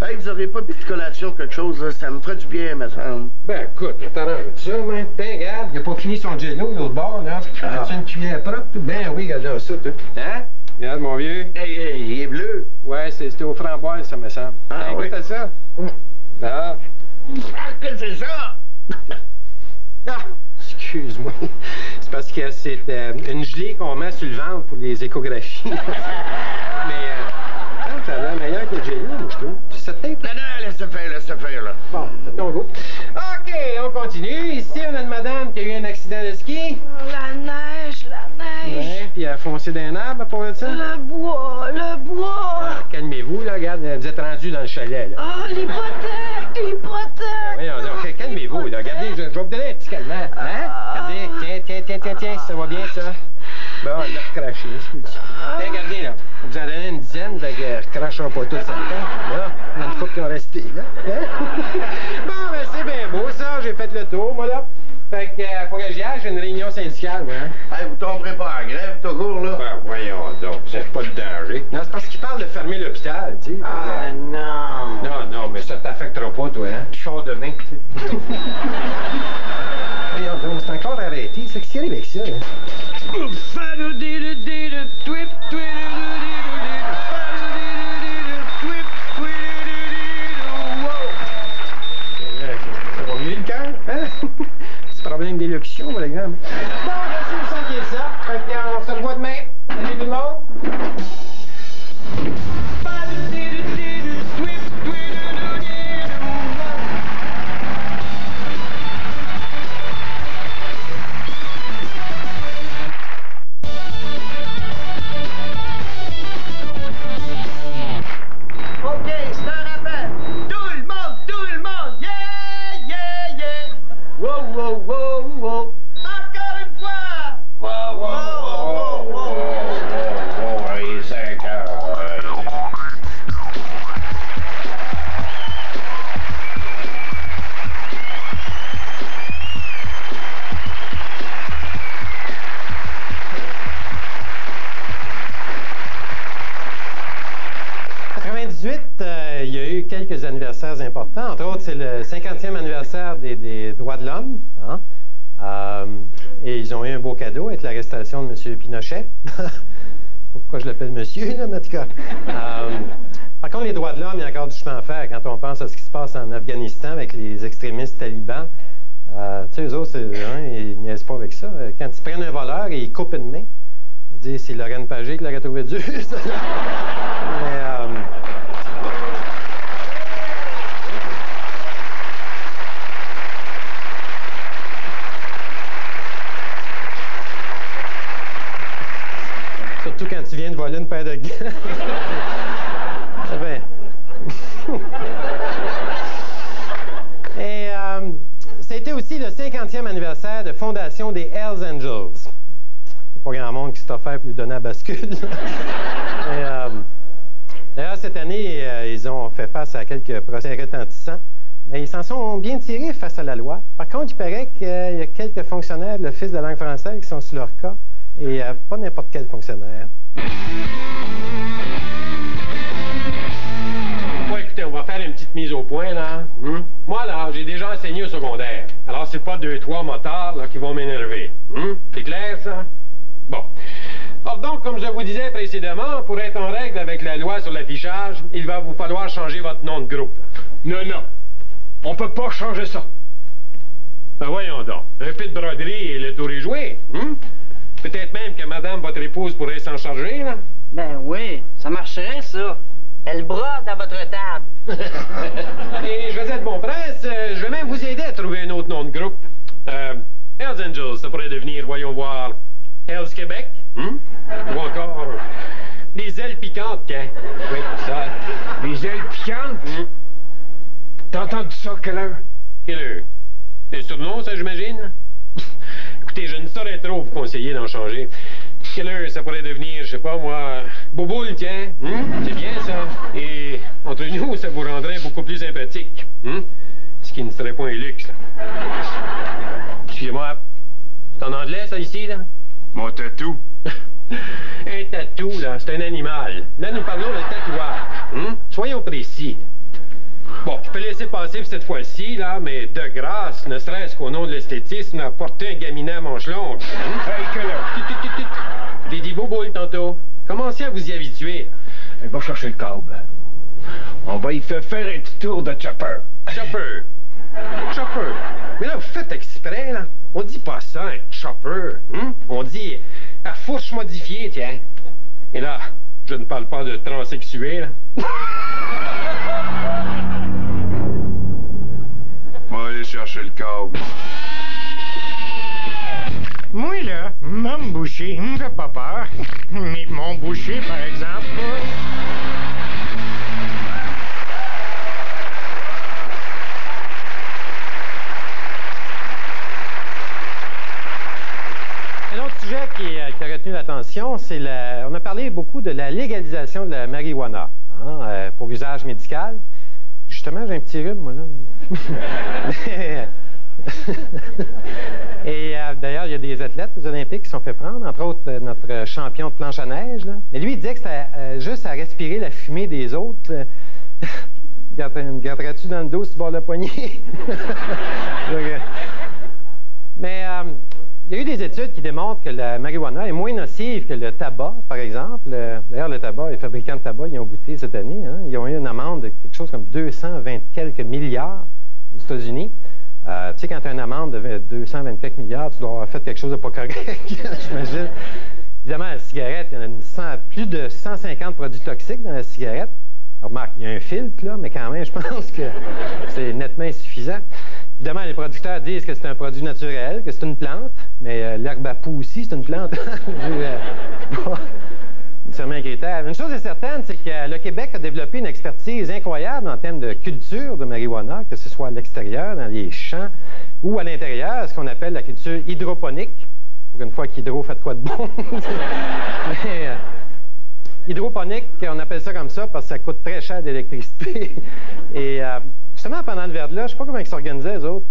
Hey, vous auriez pas de petite collation ou quelque chose, là? Ça me ferait du bien, me semble. Ben, écoute, je t'arrange ça, man. Ben, regarde, il a pas fini son jello, l'autre bord, là. As-tu une cuillère propre? Ben oui, regarde là, ça, toi. Hein? Regarde, mon vieux. Hey, il est bleu. Ouais, c'était aux framboises, ça me semble. Ah, oui. Écoute ça. Ah. Qu'est-ce que c'est ça? Ah, excuse-moi. C'est parce que c'est une gelée qu'on met sur le ventre pour les échographies. Mais, ça a l'air meilleur que le gelée, moi, je trouve. C'est ça, peut-être? Non, non, laisse faire, là. Bon, c'est ton goût. OK, on continue. Ici, on a une madame qui a eu un accident de ski. La neige. Ouais, puis elle a foncé d'un arbre à part de ça. Le bois. Ah, calmez-vous, là, regarde, vous êtes rendu dans le chalet, là. Ah, l'hypothèque. Voyons, OK, calmez-vous, là. Regardez, je vais vous donner un petit calmant. Hein? Regardez, tiens, ça va bien, ça. Bon, on l'a recraché. Tiens, regardez, là. Vous en donnez une dizaine, fait que je cracherai pas tout ça. Là, il y en a une couple qui ont resté, là. Hein? Bon, ben, c'est bien beau, ça. J'ai fait le tour, moi, là. Fait que, faut que j'y aille, j'ai une réunion syndicale, ouais. Hey, vous tomberez pas en grève, toujours, là? Ben, voyons donc, c'est pas de danger. Non, c'est parce qu'il parle de fermer l'hôpital, tu sais. Ah, non! Non, mais ça t'affectera pas, toi, hein? Je sors demain, tu sais. Voyons donc, c'est encore arrêté. C'est qu'est-ce qui arrive avec ça, hein? Ça va mieux le cœur, hein? C'est problème d'élocution, par exemple. Bon, c'est le sang qui est ça. Fait qu'on se revoit demain. Salut tout le monde. OK, c'est un rappel. Tout le monde, yeah, yeah, yeah. Wow, wow, wow, wow. Encore une fois. Wow, wow, wow, wow, wow, wow, wow, 5 heures. Il y a eu quelques anniversaires importants. Entre autres, c'est le 50e anniversaire des droits de l'homme. Hein? Et ils ont eu un beau cadeau avec l'arrestation de M. Pinochet. Pourquoi je l'appelle monsieur, là, mais en tout cas. Par contre, les droits de l'homme, il y a encore du chemin à faire quand on pense à ce qui se passe en Afghanistan avec les extrémistes talibans. Tu sais, eux autres, ils niaisent pas avec ça. Quand ils prennent un voleur et ils coupent une main, ils disent c'est Lorraine Pagé qui l'a retrouvé dur. Mais, surtout quand tu viens de voler une paire de gants. Ça fait... Et ça a été aussi le 50e anniversaire de fondation des Hells Angels. Il n'y a pas grand monde qui s'est offert pour lui donner la bascule. D'ailleurs, cette année, ils ont fait face à quelques procès retentissants. Mais ils s'en sont bien tirés face à la loi. Par contre, il paraît qu'il y a quelques fonctionnaires de l'Office de la langue française qui sont sur leur cas. Et pas n'importe quel fonctionnaire. Bon, écoutez, on va faire une petite mise au point, là. Moi, là, j'ai déjà enseigné au secondaire. Alors, c'est pas 2-3 motards, là, qui vont m'énerver. C'est clair, ça? Bon. Or, donc, comme je vous disais précédemment, pour être en règle avec la loi sur l'affichage, il va vous falloir changer votre nom de groupe. Non, non. On peut pas changer ça. Ben voyons donc. Un peu de broderie et le tour est joué. Peut-être même que madame, votre épouse, pourrait s'en charger, là? Ben oui, ça marcherait, ça. Elle brode à votre table. Et je vais être bon prince, je vais même vous aider à trouver un autre nom de groupe. Hells Angels, ça pourrait devenir, voyons voir, Hells Québec, ou encore les ailes piquantes, tiens. Oui, ça. Les ailes piquantes? T'as entendu ça, quelle heure? Quelle heure? C'est un surnom, ça, j'imagine? Écoutez, je ne saurais trop vous conseiller d'en changer. Quelle heure ça pourrait devenir, je sais pas moi, Bouboule, tiens. C'est bien ça. Et entre nous, ça vous rendrait beaucoup plus sympathique. Ce qui ne serait pas un luxe, là. Excusez-moi, c'est en anglais, ça, ici, là? Mon tatou. Un tatou, là, c'est un animal. Là, nous parlons de tatouage. Soyons précis. Bon, je peux laisser passer pour cette fois-ci, là, mais de grâce, ne serait-ce qu'au nom de l'esthétisme, porter un gaminet à manche longue. Hey, quelle heure? J'ai dit Bouboule tantôt. Commencez à vous y habituer. Elle va chercher le câble. On va y faire un petit tour de chopper. Chopper. Chopper. Mais là, vous faites exprès, là. On dit pas ça, un chopper. On dit à fourche modifiée, tiens. Et là, je ne parle pas de transsexué, là. On va aller chercher le câble. Moi, là, mon boucher, me fait pas peur. Mais mon boucher, par exemple... Un autre sujet qui a retenu l'attention, c'est on a parlé beaucoup de la légalisation de la marijuana pour usage médical. Justement, j'ai un petit rhume, moi, là. Et d'ailleurs, il y a des athlètes aux Olympiques qui se sont fait prendre, entre autres notre champion de planche à neige. Là. Mais lui, il disait que c'était juste à respirer la fumée des autres. Me garderais-tu dans le dos si tu bords la poignée? Mais il y a eu des études qui démontrent que la marijuana est moins nocive que le tabac, par exemple. D'ailleurs, le tabac, les fabricants de tabac, ils ont goûté cette année. Hein? Ils ont eu une amende de quelque chose comme 220 quelques milliards aux États-Unis. Tu sais, quand tu as une amende de 220 quelques milliards, tu dois avoir fait quelque chose de pas correct, j'imagine. Évidemment, la cigarette, il y a plus de 150 produits toxiques dans la cigarette. Alors, remarque, il y a un filtre, là, mais quand même, je pense que c'est nettement insuffisant. Évidemment, les producteurs disent que c'est un produit naturel, que c'est une plante, mais l'herbe à poux aussi, c'est une plante. Nécessairement un critère. Une chose est certaine, c'est que le Québec a développé une expertise incroyable en termes de culture de marijuana, que ce soit à l'extérieur, dans les champs, ou à l'intérieur, ce qu'on appelle la culture hydroponique. Pour une fois qu'hydro fait quoi de bon? Mais, hydroponique, on appelle ça comme ça parce que ça coûte très cher d'électricité. Et justement, pendant le verre-là, je ne sais pas comment ils s'organisaient, les autres.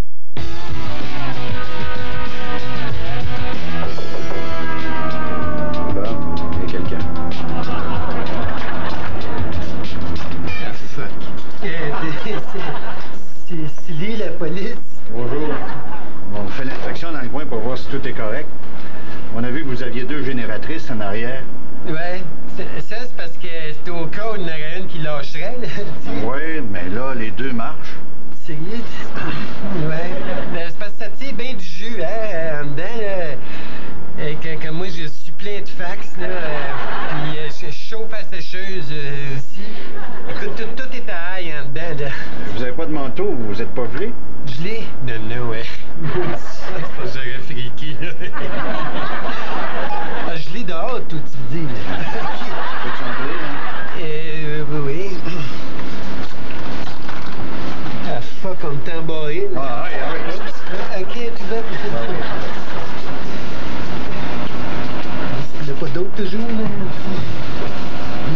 Là, il y a quelqu'un. Ah, fuck. C'est lui, la police. Bonjour. On fait l'inspection dans le coin pour voir si tout est correct. On a vu que vous aviez 2 génératrices en arrière. Ouais, ça c'est parce que c'était au cas où il y en aurait une qui lâcherait, là. Oui, mais là, les 2 marchent. Sérieux? Ouais. Mais c'est parce que ça tire bien du jus, hein, en dedans, là. Quand moi, je suis plein de fax, là, puis je chauffe à la sécheuse aussi. Écoute, tout est à aille en dedans, là. Vous avez pas de manteau, vous êtes pas gelé? Gelé? Non, ouais. J'aurais friqué, là. Ah, gelé dehors, tout, tu me dis, là. Peux-tu entrer, hein? Oui. Ah, fuck, on t'a embarré, là. Ah, oui. Ok, tu vas. Il n'y a pas d'autre toujours, là?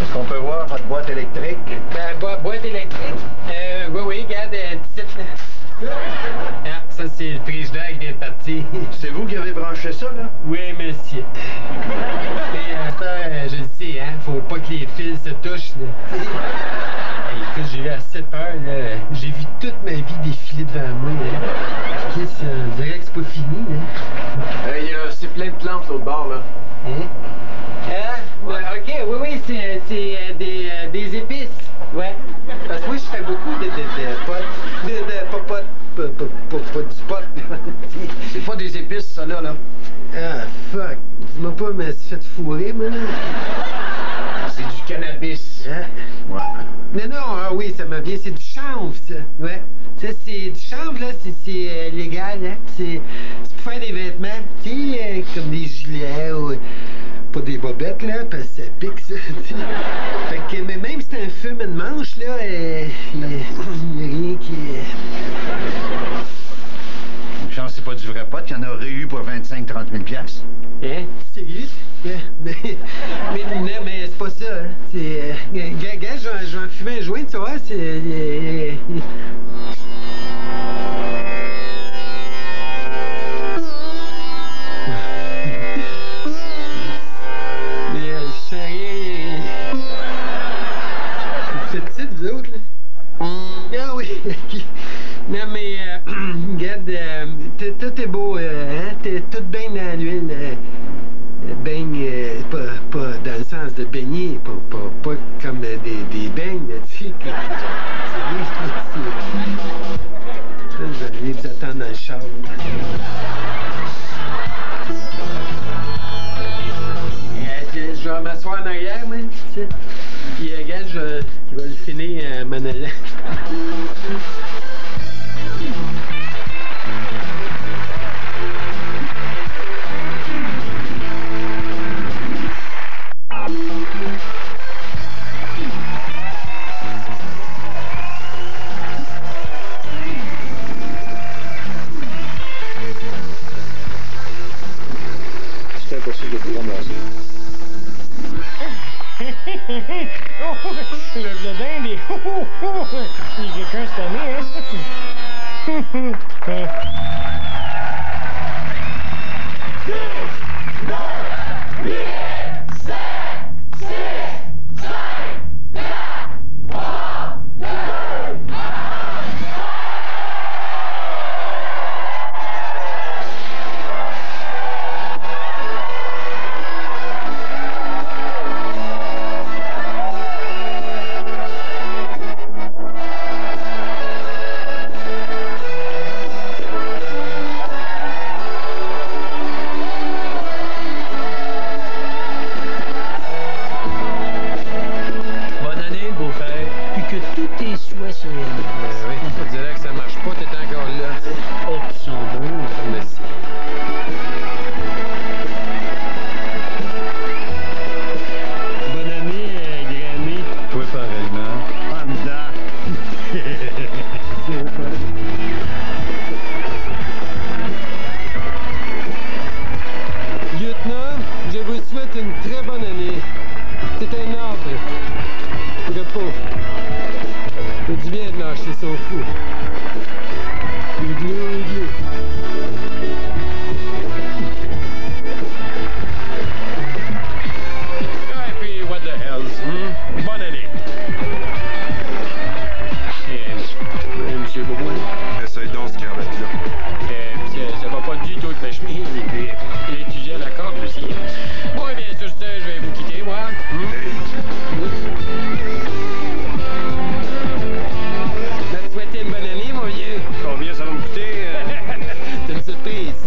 Est-ce qu'on peut voir votre boîte électrique? Boîte électrique? Oui, regarde, petite, là. Ah, ça, c'est le président qui vient de partir. C'est vous qui avez branché ça, là? Oui, monsieur. Et je le sais, hein, faut pas que les fils se touchent, là. Hey, écoute, j'ai eu assez peur, là. J'ai vu toute ma vie défiler devant moi, là. Qu'est-ce que on dirait que c'est pas fini, là. C'est plein de plantes, l'autre bord, là. Hein? Ok, oui, c'est des épices. Ouais. Parce que moi, je fais beaucoup de potes. Pas du pot. C'est pas des épices, ça, là. Ah, fuck. Dis-moi pas, mais tu fait fourrer, moi, là. C'est du cannabis. Hein? Ouais. Non, oui, ça m'a bien. C'est du chanvre, ça. Ouais. Ça, c'est du chanvre, là, c'est légal, hein. C'est pour faire des vêtements, tu sais, comme des gilets ou... Pas des bobettes, là, parce que ça pique, ça, t'sais. Fait que, mais même si t'as un fume de manche, là, il y a rien qui... Une chance, c'est pas du vrai pot, il y en aurait eu pour 25-30 000 piastres. Hein? Sérieux? Mais c'est pas ça, hein. C'est... Gars, je vais en fumer un joint, tu vois, c'est... Vous autres, là? Ah oui, non mais, regarde, tout est beau, hein? T'es tout bien dans l'huile, baigne, pas dans le sens de baigner, pas comme des beignes, tu sais, que... Je vais aller vous attendre dans le char. Je vais m'asseoir en arrière, moi, tu sais. Puis, regarde, je vais le finir m'en allant. C'est impossible de tout ramasser. Le blodin des... Il y a quelqu'un cette année, hein? sont fous. Igloo. Et puis, what the hells, Bonne année. Monsieur Beaubois? Essaye donc ce Scarlett-là. Ça va pas du tout avec ma chemise, et puis l'étudiant à la corde aussi. Bon, eh bien, sur ce, je vais vous quitter, moi. Je vais te souhaiter une bonne année, mon vieux. Combien ça va me coûter? C'est une surprise.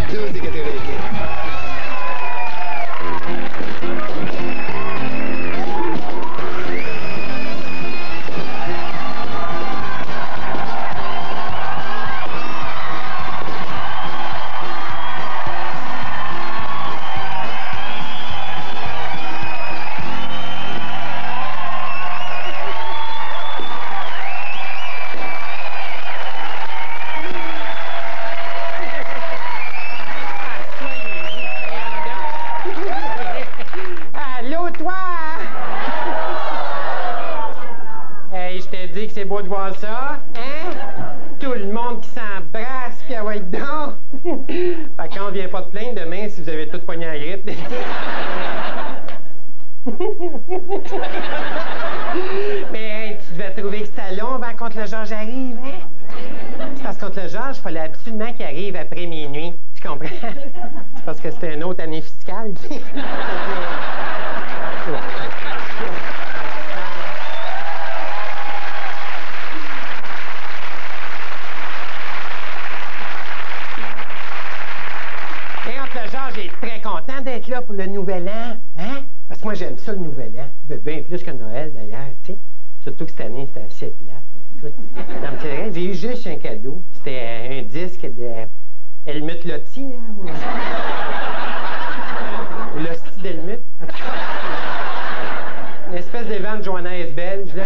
12,95. Que c'est beau de voir ça, hein? Tout le monde qui s'embrasse, puis elle va être dedans. Fait que quand on vient pas de plaindre demain, si vous avez tout pogné à la grippe. Mais hey, tu devais trouver que c'était long avant contre le Georges arrive, hein? C'est parce que contre le Georges, il fallait absolument qu'il arrive après minuit. Tu comprends? C'est parce que c'était une autre année fiscale. J'ai très content d'être là pour le Nouvel An, hein? Parce que moi, j'aime ça, le Nouvel An. Bien plus que Noël, d'ailleurs, tu sais. Surtout que cette année, c'était assez plate. Écoute, dans le petit, j'ai eu juste un cadeau. C'était un disque de Helmut Lotti, là. Ou Lotti d'Helmut. Une espèce d'évent de Johannes belge, là.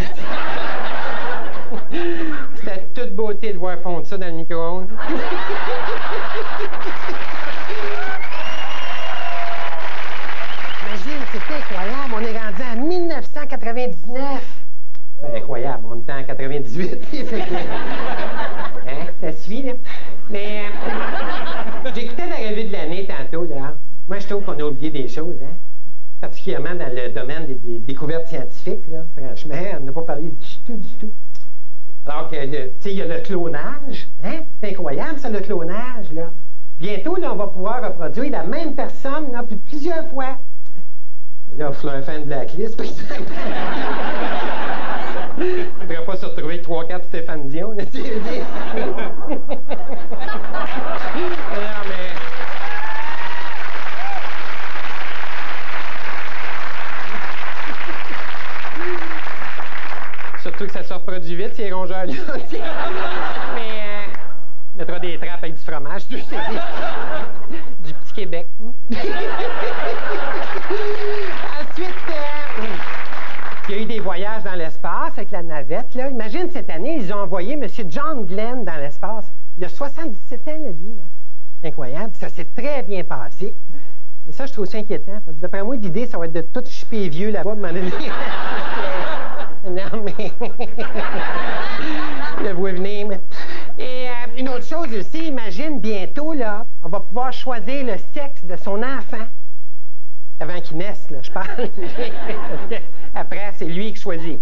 C'était toute beauté de voir fondre ça dans le micro-ondes. C'était incroyable. On est rendu en 1999. Ben, incroyable. On était en 98. Hein? Ça suit, là? Mais j'écoutais la revue de l'année tantôt, là. Moi, je trouve qu'on a oublié des choses, hein? Particulièrement dans le domaine des découvertes scientifiques, là. Franchement, on n'a pas parlé du tout. Alors que, tu sais, il y a le clonage, hein? C'est incroyable, ça, le clonage, là. Bientôt, là, on va pouvoir reproduire la même personne, là, plusieurs fois. Et là, il faut un fan de Blacklist, par exemple. Il ne faudrait pas se retrouver avec 3-4 Stéphane Dion, là, tu sais. Non, mais... Surtout que ça se reproduit vite, ces rongeurs-là. Mais, on mettra des trappes avec du fromage, tu sais. Du petit Québec. Ensuite, il y a eu des voyages dans l'espace avec la navette. Là. Imagine, cette année, ils ont envoyé M. John Glenn dans l'espace. Il a 77 ans, là, lui. Là. Incroyable. Ça s'est très bien passé. Et ça, je trouve ça inquiétant. D'après moi, l'idée, ça va être de tout chipper vieux là-bas, à un moment donné. Non, mais... Le vous venir, mais... Et une autre chose aussi, imagine, bientôt, là, on va pouvoir choisir le sexe de son enfant. Avant qu'il naisse, là, je parle. Après, c'est lui qui choisit.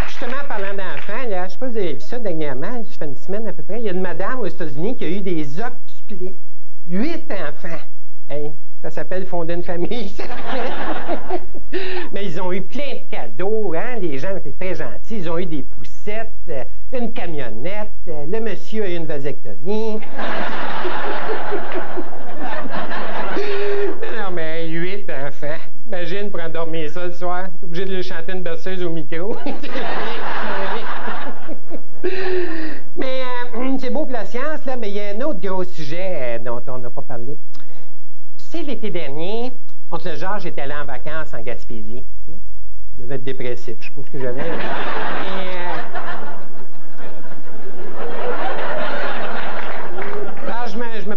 Justement, parlant d'enfants, là, je sais pas si vous avez vu ça dernièrement, ça fait une semaine à peu près, il y a une madame aux États-Unis qui a eu des octuplés. 8 enfants. Hey, ça s'appelle fonder une famille. Mais ils ont eu plein de cadeaux, hein? Les gens étaient très gentils. Ils ont eu des poussettes, une camionnette, le monsieur a eu une vasectomie. Non, mais 8 enfants. Imagine pour endormir ça le soir. T'es obligé de lui chanter une berceuse au micro. Mais c'est beau pour la science, là, mais il y a un autre gros sujet dont on n'a pas parlé. Tu sais, l'été dernier, contre le Georges, j'étais allé en vacances en Gaspésie. Je devais être dépressif, je sais pas ce que j'avais.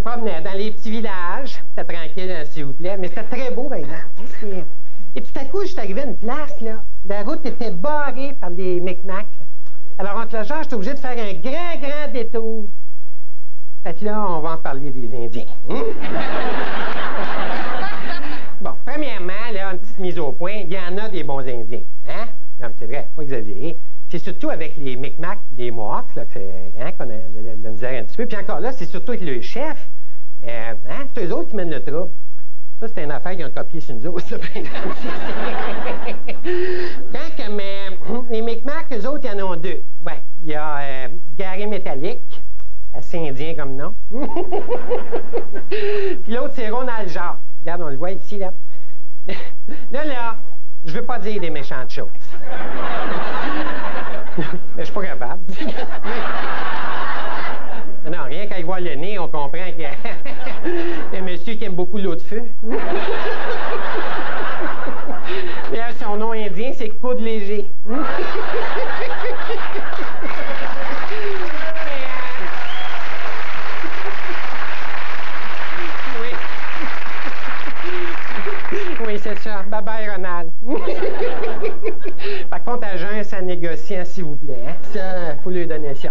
promenais dans les petits villages. C'était tranquille, hein, s'il vous plaît, mais c'était très beau, par exemple. Et tout à coup, je suis arrivé à une place, là. La route était barrée par les Micmacs. Alors, entre le genre, j'étais obligé de faire un grand détour. Fait que là, on va en parler des Indiens. Bon, premièrement, là, une petite mise au point, il y en a des bons Indiens. Hein? Non, c'est vrai, pas exagéré. C'est surtout avec les Micmacs, les Mohawks, là, qu'on a de la misère un petit peu. Puis encore là, c'est surtout avec le chef. C'est eux autres qui mènent le trouble. Ça, c'est une affaire qu'ils ont copiée sur nous autres, ça, par exemple. Les Micmacs, eux autres, il y en a deux. Ouais, il y a Gary Métallique, assez indien comme nom. Puis l'autre, c'est Ronald Jacques. Regarde, on le voit ici, là. Là, je veux pas dire des méchantes choses. Mais je suis pas capable. Non, rien qu'à y voir le nez, on comprend qu'il y a un monsieur qui aime beaucoup l'eau de feu. D'ailleurs, son nom indien, c'est Coude Léger. Oui, c'est ça. Bye-bye, Ronald. Par contre, à jeun, ça négocie, hein, s'il vous plaît. Hein? Ça, faut lui donner ça.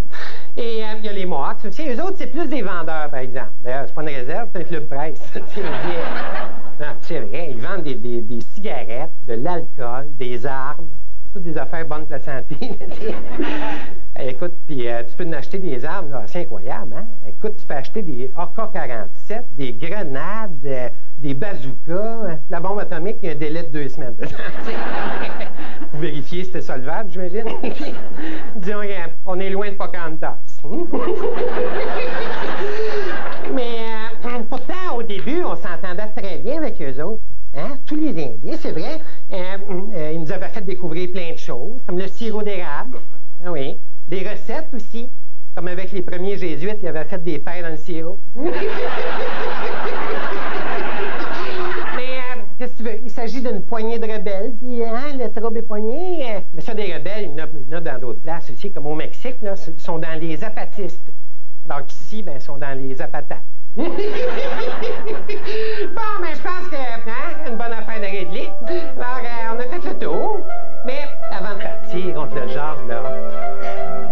Et il y a les Mohawks aussi. Eux autres, c'est plus des vendeurs, par exemple. D'ailleurs, c'est pas une réserve, c'est un club presse. Non, c'est vrai. Ils vendent des cigarettes, de l'alcool, des armes, toutes des affaires bonnes pour la santé. Écoute, puis tu peux en acheter des armes, là, c'est incroyable, hein? Écoute, tu peux acheter des AK-47, des grenades, des bazookas. La bombe atomique, il y a un délai de 2 semaines. Pour vérifier si c'était solvable, j'imagine. Disons, on est loin de Pocahontas. Mais pourtant, au début, on s'entendait très bien avec eux autres. Hein? Tous les Indiens, c'est vrai. Ils nous avaient fait découvrir plein de choses, comme le sirop d'érable. Ah oui. Des recettes aussi, comme avec les premiers jésuites, ils avaient fait des pains dans le sirop. Mais qu'est-ce que tu veux? Il s'agit d'une poignée de rebelles, puis hein, le trouble est poigné. Mais ça, des rebelles, il y en a dans d'autres places aussi, comme au Mexique, là, sont dans les zapatistes. Alors qu'ici, ben, ils sont dans les zapatates. Bon, mais je pense que, hein, une bonne affaire de régler. Alors, on a fait le tour. Mais avant de partir, contre le genre, là,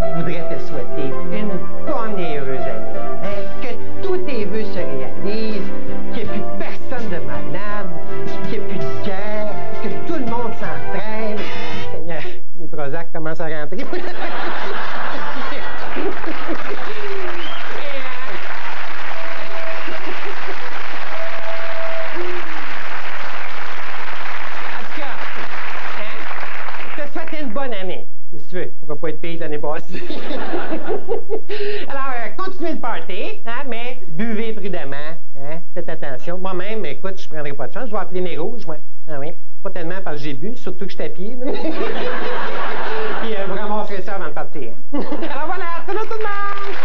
je voudrais te souhaiter une bonne et heureuse année. Hein, que tous tes vœux se réalisent, qu'il n'y ait plus personne de malade, qu'il n'y ait plus de guerre, que tout le monde s'entraîne. Seigneur, les Prozac commencent à rentrer. Une bonne année, si tu veux. On va pas être payé l'année passée. Alors, continuez le party, hein, mais buvez prudemment. Hein, faites attention. Moi-même, écoute, je prendrai pas de chance. Je vais appeler mes rouges, moi. Ah oui. Pas tellement parce que j'ai bu, surtout que je suis à pied. Puis vous ramasserez ça avant de partir. Hein. Alors voilà, salut tout le monde!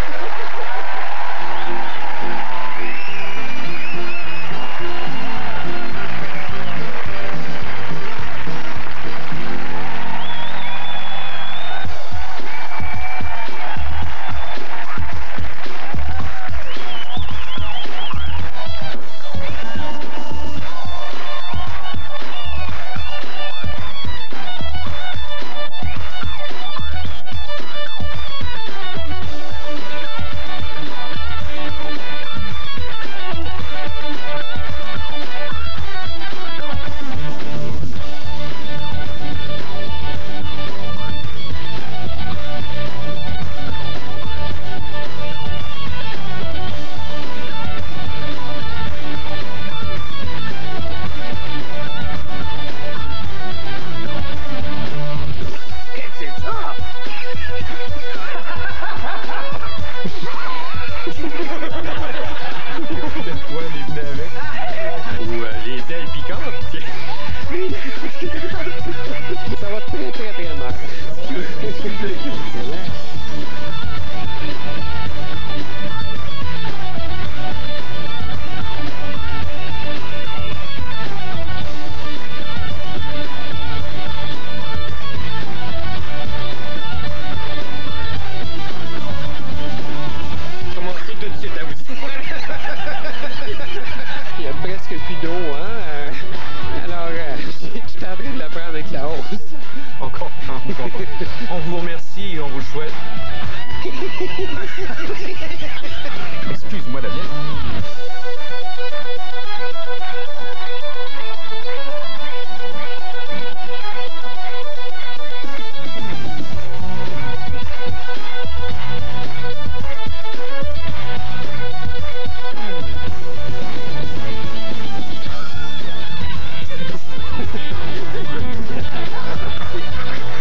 Ça va très, très, très mal. Commencez tout de suite à vous dire. merci et on vous le souhaite. Excuse-moi, Daniel.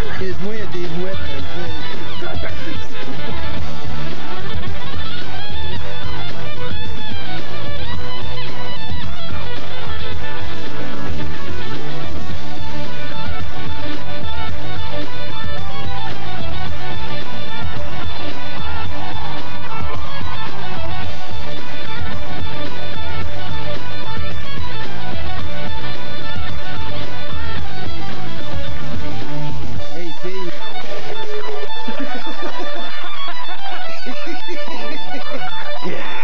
Excuse-moi, il y a des mouettes. Hey, fille. Yeah.